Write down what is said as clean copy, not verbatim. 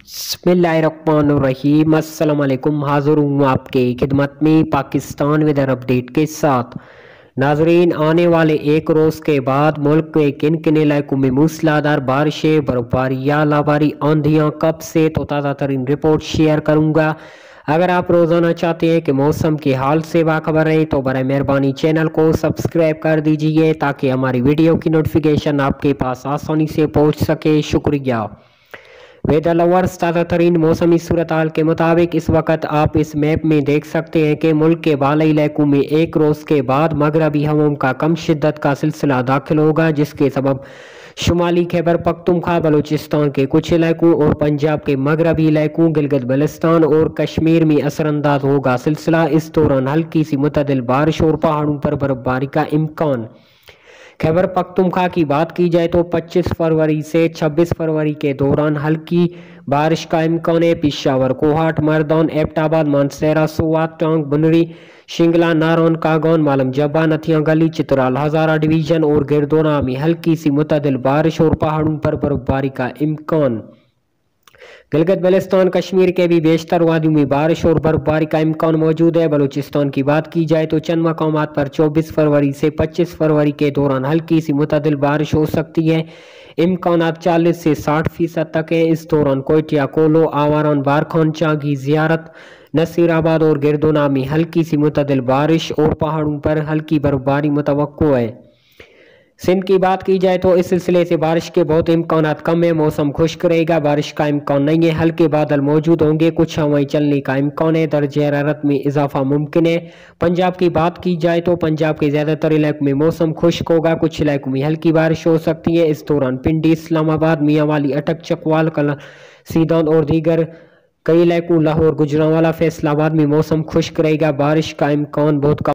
बिस्मिल्लाहिर्रहमानिर्रहीम। अस्सलाम वालेकुम। हाजिर हूँ आपके खिदमत में पाकिस्तान वेदर अपडेट के साथ। नाजरीन, आने वाले एक रोज़ के बाद मुल्क के किन किन इलाकों में मूसलाधार बारिशें, बर्फबारी या लावारी आंधियाँ कब से, तो ताज़ा तरीन रिपोर्ट शेयर करूँगा। अगर आप रोज़ाना चाहते हैं कि मौसम के हाल से बाखबर रहें तो बराए मेहरबानी चैनल को सब्सक्राइब कर दीजिए ताकि हमारी वीडियो की नोटिफिकेशन आपके पास आसानी से पहुँच सके। शुक्रिया। वेदर लवर्स, ताज़ा तरीन मौसमी सूरत हाल के मुताबिक इस वक्त आप इस मैप में देख सकते हैं कि मुल्क के बालाई इलाकों में एक रोज़ के बाद मगरबी हवाओं का कम शिद्दत का सिलसिला दाखिल होगा, जिसके सबब शुमाली खैबर पख्तूनख्वा, बलूचिस्तान के कुछ इलाकों और पंजाब के मगरबी इलाकों, गिलगित बल्तिस्तान और कश्मीर में असरअंदाज होगा सिलसिला। इस दौरान हल्की सी मुतदिल बारिश और पहाड़ों पर बर्फबारी का इम्कान। खैबर पख्तूनख्वा की बात की जाए तो 25 फरवरी से 26 फरवरी के दौरान हल्की बारिश का इम्कान है। पिशावर, कोहाट, मर्दान, एबटाबाद, मानसेरा, सोवात, टांग, बुनरी, शिंगला, नारौन, कागौन, मालम जब्बा, नथिया गली, चित्राल, हजारा डिवीजन और गिरदोना में हल्की सी मुतदिल बारिश और पहाड़ों पर बर्फबारी का इम्कान। गिलगित बल्तिस्तान, कश्मीर के भी बेशतर वादियों में बारिश और बर्फबारी का इम्कान मौजूद है। बलूचिस्तान की बात की जाए तो चंद मकामात पर 24 फरवरी से 25 फरवरी के दौरान हल्की सी मुतदिल बारिश हो सकती है। इम्कानात 40 से 60% तक है। इस दौरान कोयटिया, कोलो, आवारान, बारखान, चांगी, जियारत, नसीराबाद और गिरदोना में हल्की सी मुतदिल बारिश और पहाड़ों पर हल्की बर्फबारी मुतवक्को है। सिंध की बात की जाए तो इस सिलसिले से बारिश के बहुत इम्कानात कम है। मौसम खुश्क रहेगा, बारिश का इम्कान नहीं है, हल्के बादल मौजूद होंगे, कुछ हवाएं चलने का इम्कान है, दर्जे हरारत में इजाफा मुमकिन है। पंजाब की बात की जाए तो पंजाब के ज़्यादातर इलाकों में मौसम खुश्क होगा, कुछ इलाकों में हल्की बारिश हो सकती है। इस दौरान पिंडी, इस्लामाबाद, मियांवाली, अटक, चकवाल, कला, सीदान और दीगर कई इलाकों, लाहौर, गुजरांवाला, फैसलाबाद में मौसम खुश्क रहेगा, बारिश का इम्कान बहुत कम।